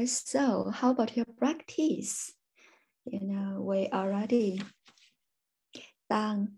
so how about your practice? You know, we already done,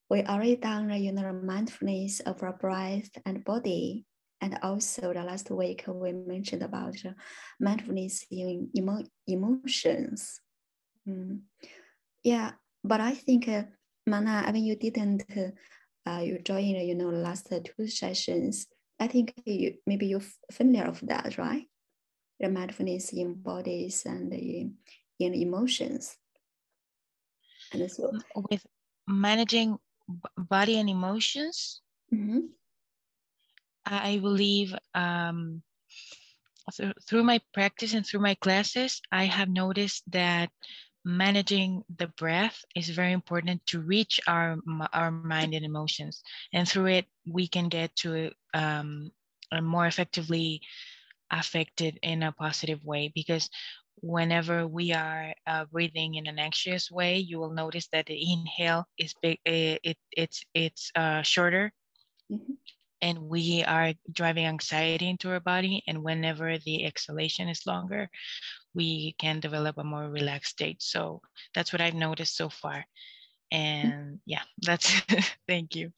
you know, mindfulness of our breath and body. And also the last week we mentioned about mindfulness in emotions. Yeah, but I think, Mana, I mean, you didn't, you joined, you know, last 2 sessions. I think maybe you're familiar with that, right? The mindfulness in bodies and in emotions. And so with managing body and emotions, I believe through my practice and through my classes, I have noticed that managing the breath is very important to reach our mind and emotions, and through it we can get to more effectively affected in a positive way. Because whenever we are breathing in an anxious way, you will notice that the inhale is big, it's shorter, and we are driving anxiety into our body. And whenever the exhalation is longer, we can develop a more relaxed state. So that's what I've noticed so far. And yeah, that's thank you.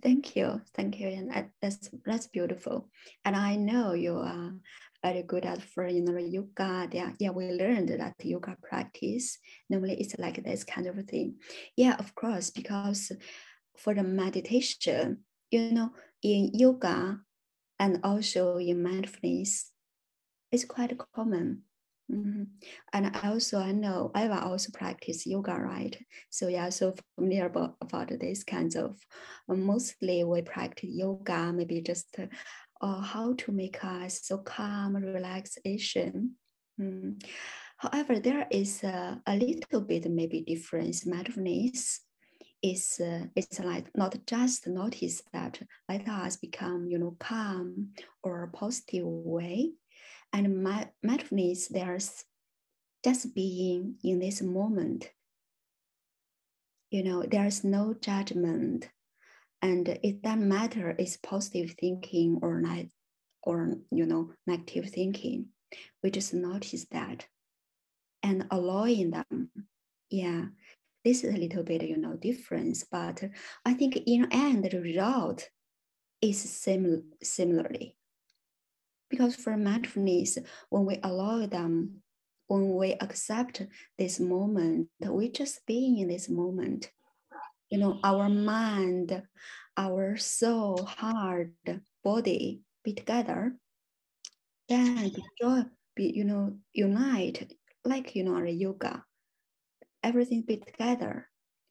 Thank you, and that's beautiful. And I know you are very good at for, you know, yoga. Yeah, we learned that yoga practice normally it's like this kind of thing. Yeah, of course, because for the meditation, you know, in yoga and also in mindfulness, it's quite common. And I know I will also practice yoga, right? So yeah, so familiar about this kinds of, mostly we practice yoga, maybe just how to make us so calm, relaxation. However, there is a little bit maybe difference. Mindfulness is it's like not just notice that let us become, you know, calm or positive way. And mindfulness, there's just being in this moment. You know, there's no judgment, and it doesn't matter it's positive thinking or not, or, you know, negative thinking. We just notice that and allowing them. Yeah, this is a little bit, you know, difference, but I think in the end the result is similarly. Because for mindfulness, when we allow them, when we accept this moment, we just being in this moment. You know, our mind, our soul, heart, body be together, then the joy be, you know, unite, like, you know, our yoga. Everything be together,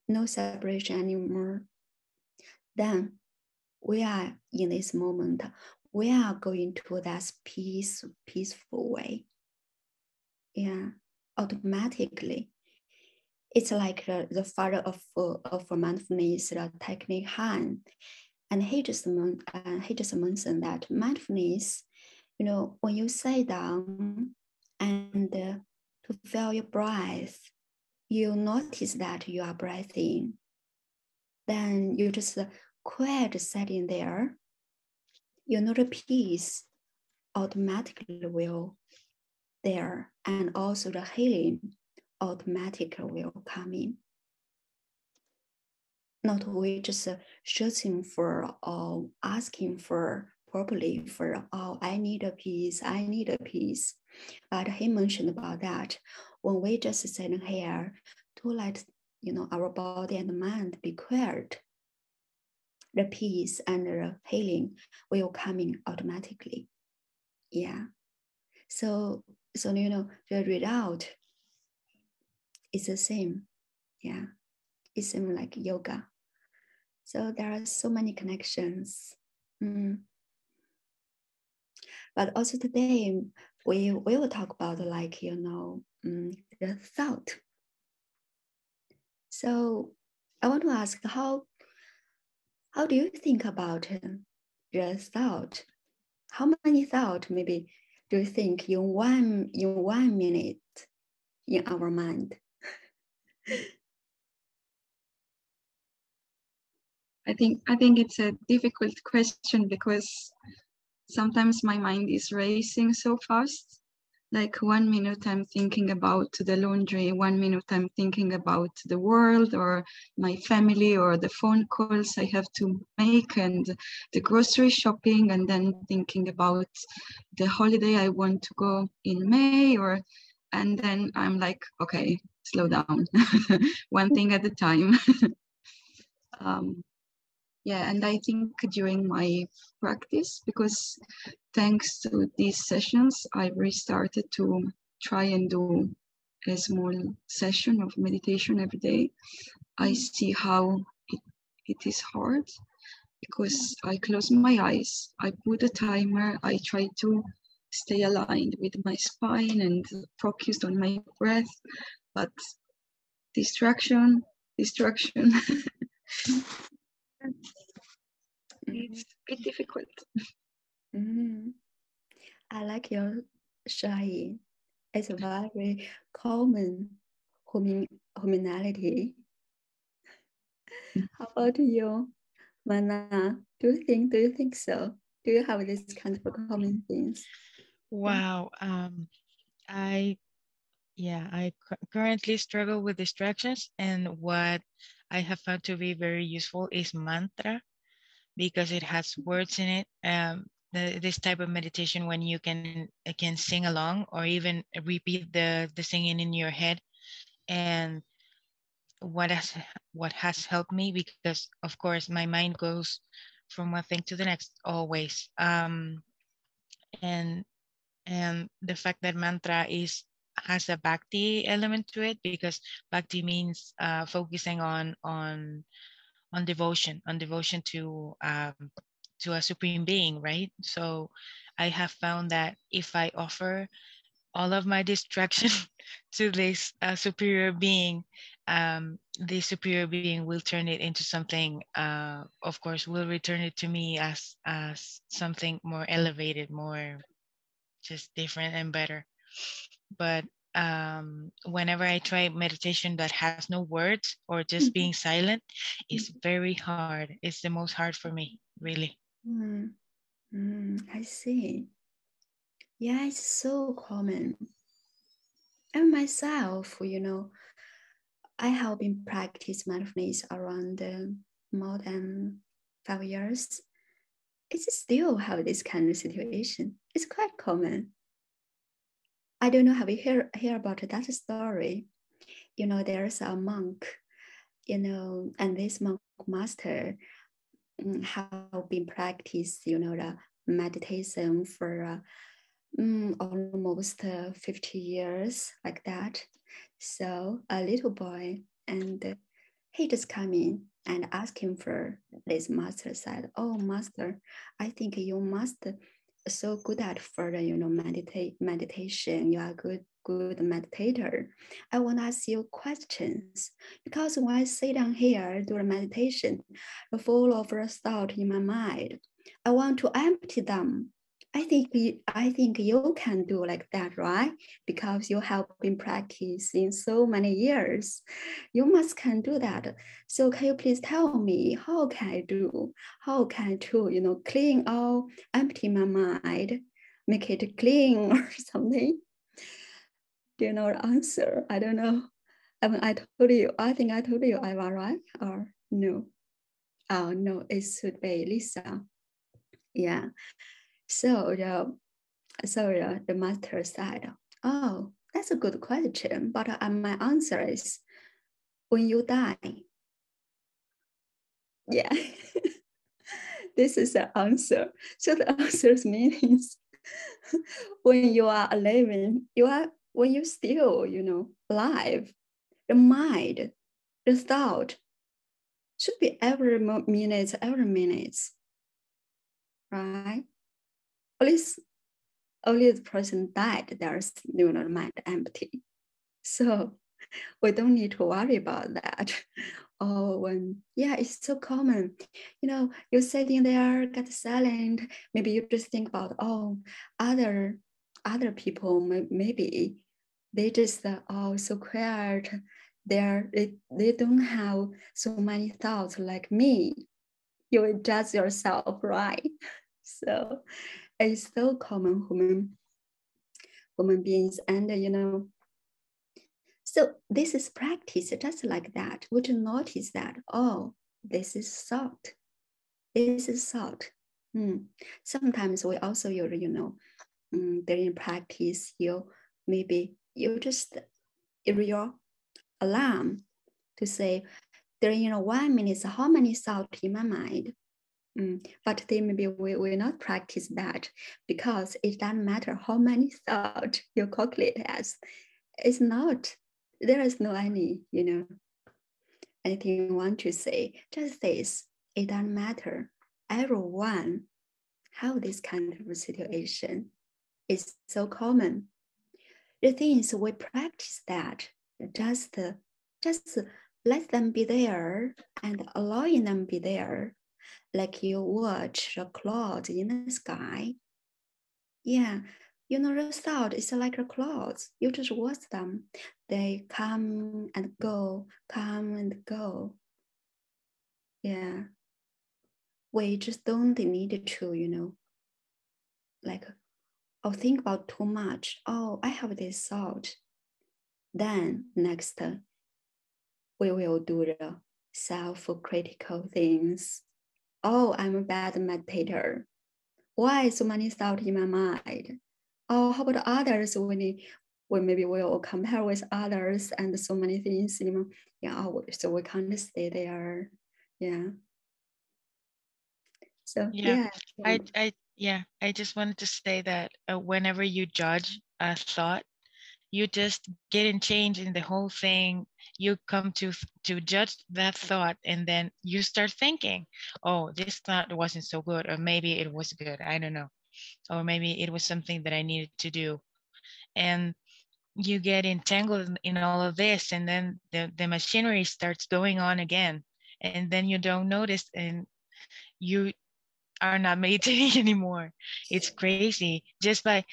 no separation anymore. Then we are in this moment. We are going to that peaceful way. Yeah, automatically. It's like the father of mindfulness, the technique Han, and he just mentioned that mindfulness, you know, when you sit down and to feel your breath, you notice that you are breathing. Then you just quiet sitting there. You know, the peace automatically will there, and also the healing automatically will come in. Not we just searching for or asking for properly for, oh, I need a peace, I need a peace. But he mentioned about that when we just sitting here to let, you know, our body and mind be quiet, the peace and the healing will come in automatically. Yeah. So you know, the result is the same. Yeah. It seems like yoga. So there are so many connections. But also today, we will talk about, like, you know, the thought. So I want to ask, how do you think about the thought? How many thoughts maybe do you think in one minute in our mind? I think it's a difficult question because sometimes my mind is racing so fast like 1 minute I'm thinking about the laundry, 1 minute I'm thinking about the world or my family or the phone calls I have to make and the grocery shopping, and then thinking about the holiday I want to go in May, or and then I'm like, okay, slow down, one thing at a time. Yeah, and I think during my practice, because thanks to these sessions, I restarted to try and do a small session of meditation every day. I see how it is hard, because I close my eyes, I put a timer, I try to stay aligned with my spine and focused on my breath, but distraction, distraction. It's a bit difficult. I like your shy. It's a very common humanity. How about you, Mana? Do you think so? Do you have this kind of common things? Wow. I currently struggle with distractions, and what I have found to be very useful is mantra, because it has words in it. This type of meditation when you can sing along or even repeat the singing in your head, and what has helped me, because of course my mind goes from one thing to the next always, and the fact that mantra has a bhakti element to it, because bhakti means focusing on devotion to a supreme being, right? So I have found that if I offer all of my distraction to this superior being, the superior being will turn it into something, of course will return it to me as something more elevated, more just different and better. But whenever I try meditation that has no words or just being silent, it's very hard. It's the most hard for me, really. I see. Yeah, it's so common. And myself, I have been practicing mindfulness around more than 5 years. It's still have this kind of situation. It's quite common. I don't know, have you hear about that story? There's a monk, and this monk master have been practiced, the meditation for almost 50 years, like that. So a little boy, and he just come in and ask him for this. Master said, "Oh, master, I think you must so good at for the meditation. You are good meditator. I want to ask you questions, because when I sit down here do the meditation, full of thought in my mind, I want to empty them. I think you can do like that, right? Because you have been practicing so many years. You must can do that. So can you please tell me how can I do? How can I do, clean out, empty my mind, make it clean or something? Do you know the answer? I don't know. I mean, I think I told you I was right or no? Oh no, it should be Lisa. Yeah. So the master said, "Oh, that's a good question, but my answer is when you die." Yeah, this is the answer. So the answer's meanings when you are living, when you still, alive, the mind, the thought should be every minute, right? At least only the person died, there's mind empty. So we don't need to worry about that. Oh, it's so common. You're sitting there, get silent. Maybe you just think about, other people, maybe they just, so quiet. They don't have so many thoughts like me. You will judge yourself, right? So it's so common human beings. And, so this is practice just like that. We just notice that, oh, this is salt. This is salt. Sometimes we also use, during practice, maybe you just your alarm to say, during 1 minute, how many thoughts in my mind? But then maybe we will not practice that, because it doesn't matter how many thoughts you calculate as. It's not, there is no any, anything you want to say. Just this, it doesn't matter. Everyone have this kind of situation. It's so common. The thing is, we practice that, just let them be there and allowing them be there, like you watch the clouds in the sky. Yeah, the thought is like a clouds. You just watch them. They come and go, come and go. Yeah. We just don't need to, like, think about too much. Oh, I have this thought. Then next, we will do the self-critical things. Oh, I'm a bad meditator. Why so many thoughts in my mind? Oh, how about others? Maybe we'll compare with others and so many things. So we can't stay there. Yeah. So Yeah, yeah. I just wanted to say that whenever you judge a thought, you just get in change in the whole thing. You come to judge that thought, and then you start thinking, oh, this thought wasn't so good, or maybe it was good, I don't know, or maybe it was something that I needed to do. And you get entangled in all of this, and then the machinery starts going on again, and then you don't notice, and you are not meditating anymore. It's crazy. Just by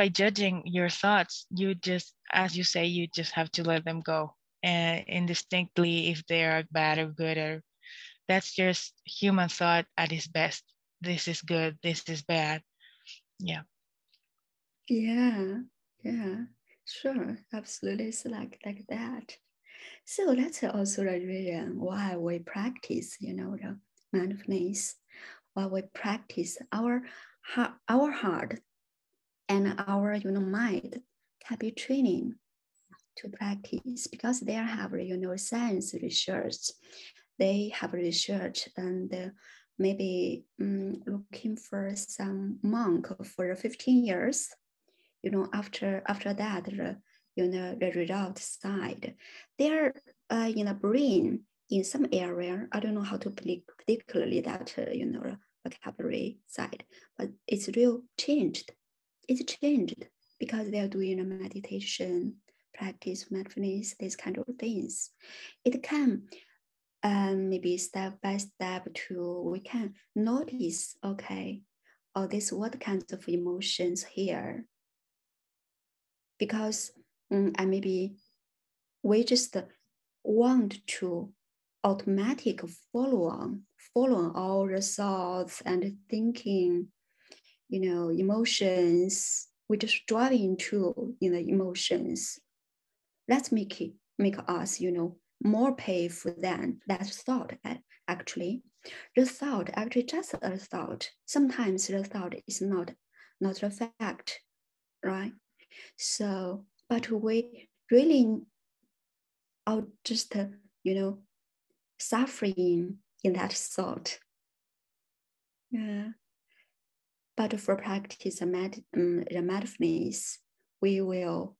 judging your thoughts, you just, as you say, you just have to let them go, and indistinctly if they are bad or good, or that's just human thought at its best. This is good, this is bad. Yeah. Yeah. Sure. Absolutely. It's like that. So that's also the reason why we practice, the mindfulness, why we practice our heart and our, mind can be training to practice, because they have, science research. They have research and maybe looking for some monk for 15 years. After that, the result side, they're in the brain in some area. I don't know how to particularly that vocabulary side, but it's real changed. It's changed because they are doing a meditation, practice mindfulness, these kind of things. It can maybe step by step we can notice, okay, oh, this what kinds of emotions here, because and maybe we just want to automatic follow on all the thoughts and thinking, emotions. We just drive into emotions. Let's make us more painful than that thought. Actually, the thought actually just a thought. Sometimes the thought is not a fact, right? So, but we really are just, suffering in that thought. Yeah. But for practice the mindfulness, we will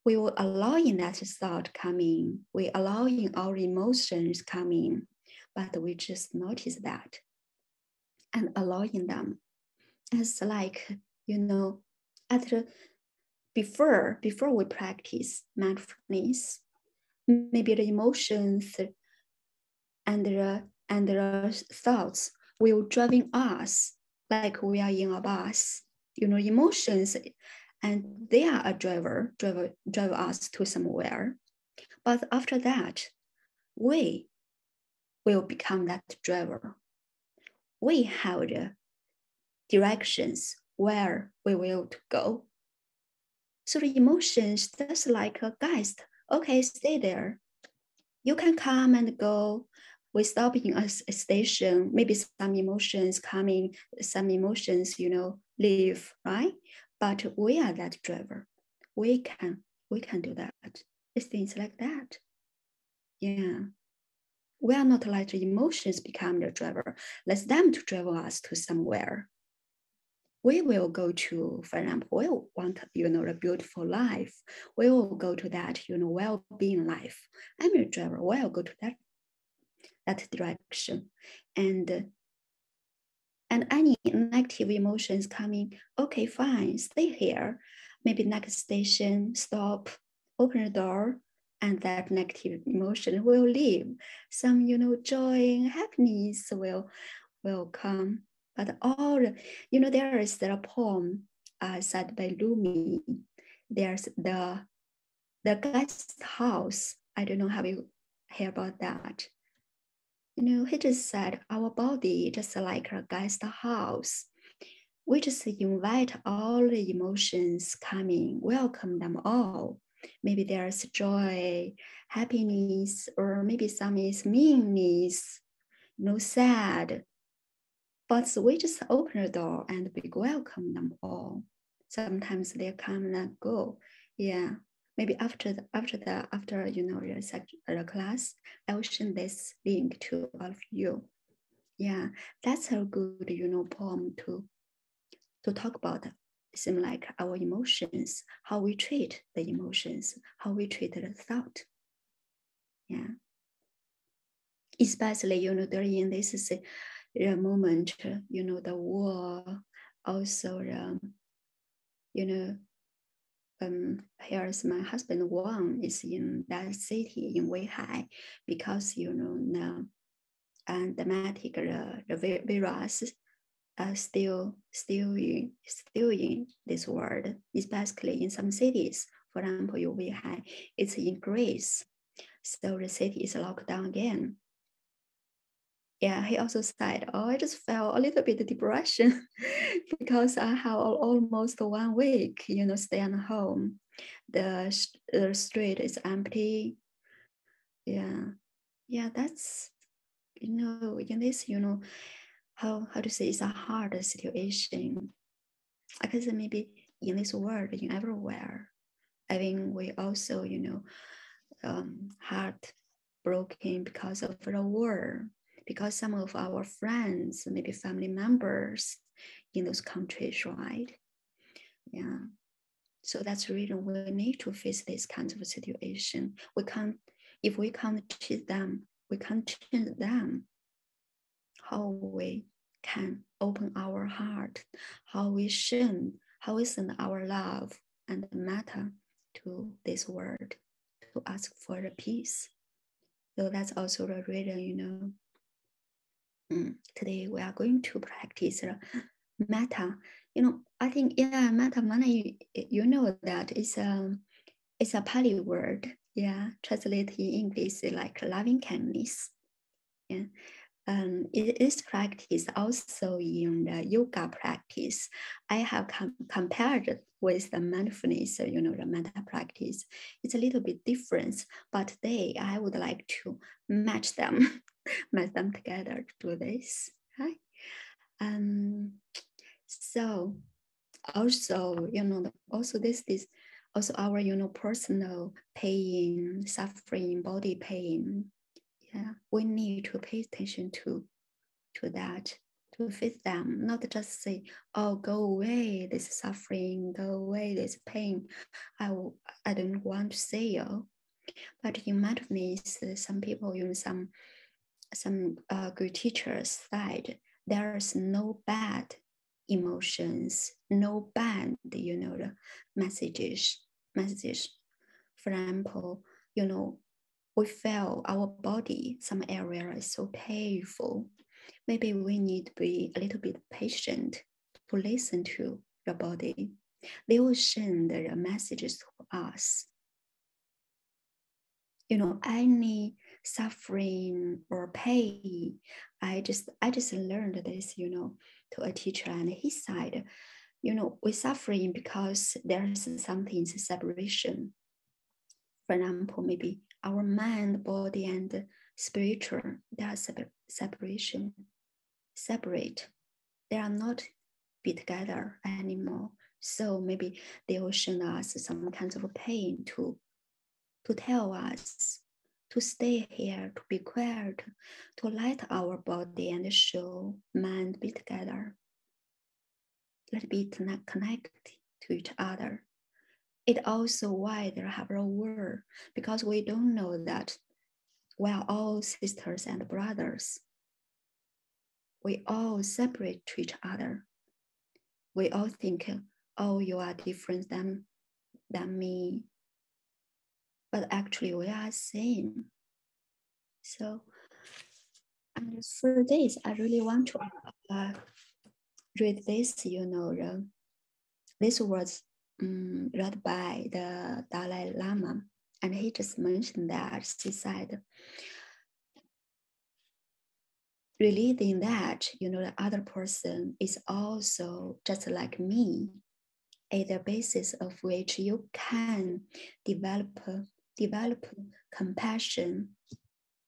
allow in that thought coming. We allow in our emotions coming, but we just notice that and allowing them. It's like, at the, before we practice mindfulness, maybe the emotions and the thoughts will driving us like we are in a bus. Emotions, and they are a drive us to somewhere. But after that, we will become that driver. We have the directions where we will to go. So the emotions, that's like a guest. Okay, stay there. You can come and go. We stop in a station. Maybe some emotions coming, some emotions, leave, right? But we are that driver. We can do that. It's things like that. Yeah. We are not like the emotions become the driver. Let them to drive us to somewhere. We will go to, for example, we want, a beautiful life. We will go to that, well-being life. I'm a driver. We'll go to that direction. And any negative emotions coming, okay, fine, stay here. Maybe next station, stop, open the door, and that negative emotion will leave. Some, joy and happiness will come. But all, there is a poem said by Rumi. There's the guest house. I don't know how you hear about that. He just said our body just like a guest house. We just invite all the emotions coming, welcome them all. Maybe there's joy, happiness, or maybe some is meanness, sad. But we just open the door and we welcome them all. Sometimes they come and go. Yeah. Maybe after the class, I will send this link to all of you. Yeah, that's a good poem to talk about. Seem like our emotions, how we treat the emotions, how we treat the thought. Yeah. Especially during this moment, the war, also here's my husband Wang is in that city in Weihai because the endemic the virus still in this world, especially in some cities. For example, in Weihai, it's increased, so the city is locked down again. Yeah, he also said, I just felt a little bit of depression because I have almost 1 week, stay at home. The street is empty. Yeah, that's, in this, how to say, it's a hard situation. I guess maybe in this world, in everywhere. I mean, we also, heartbroken because of the war, because some of our friends, maybe family members in those countries, right? Yeah. So that's the reason we need to face this kind of situation. If we can't treat them, we can't change them. How we can open our heart, how we send our love and matter to this world, to ask for the peace. So that's also the reason, today we are going to practice metta. I think, metta mana, that it's a Pali word. Yeah, translated in English like loving kindness. Yeah. It is practiced also in the yoga practice. I have compared with the mindfulness, the metta practice. It's a little bit different, but today I would like to match them, match them together to do this. Right? So also, also this is also our, personal pain, suffering, body pain. Yeah, we need to pay attention to that, to face them, not just say, oh, go away this suffering, go away this pain. I don't want to say, but in mindfulness, some people, some good teachers said there's no bad emotions, no bad, the messages. For example, we feel our body, some area is so painful. Maybe we need to be a little bit patient to listen to your body. They will send the messages to us. Any suffering or pain, I just learned this, to a teacher, and he said, we're suffering because there's something separation. For example, maybe our mind, body, and spiritual, they are separation, separate. They are not be together anymore. So maybe they will send us some kinds of pain to tell us to stay here, to be quiet, to let our body and soul, mind be together. Let be connected to each other. It also why there have a war, because we don't know that we are all sisters and brothers. We all separate to each other. We all think, oh, you are different than me. But actually we are same. So, and for this, I really want to read this, this was read by the Dalai Lama, and he just mentioned that, he said, relating that, the other person is also just like me, at the basis of which you can develop compassion,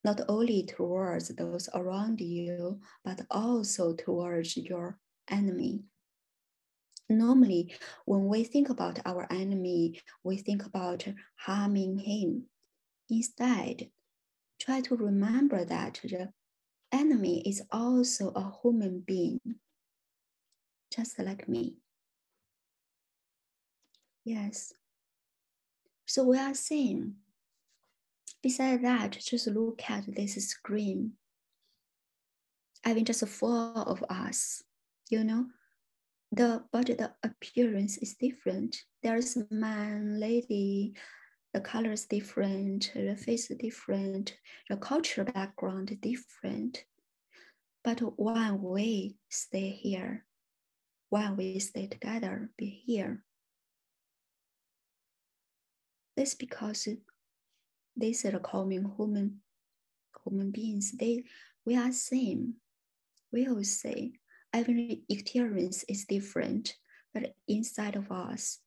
not only towards those around you, but also towards your enemy. Normally, when we think about our enemy, we think about harming him. Instead, try to remember that the enemy is also a human being, just like me. Yes. So we are seeing. Besides that, just look at this screen. I mean, just four of us, but the appearance is different. There's man, lady, the color is different, the face is different, the cultural background is different. But when we stay here, when we stay together, be here, that's because these are common human beings. We are same. We all say every experience is different, but inside of us,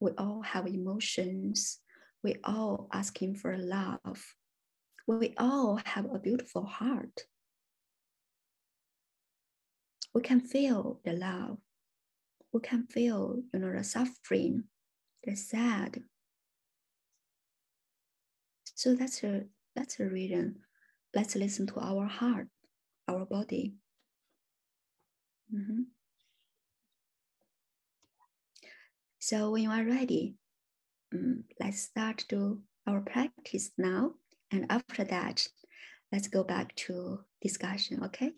we all have emotions. We all asking for love. We all have a beautiful heart. We can feel the love. We can feel, the suffering, the sad. So that's a reason. Let's listen to our heart, our body. Mm-hmm. So when you are ready, let's start to our practice now. And after that, let's go back to discussion, okay?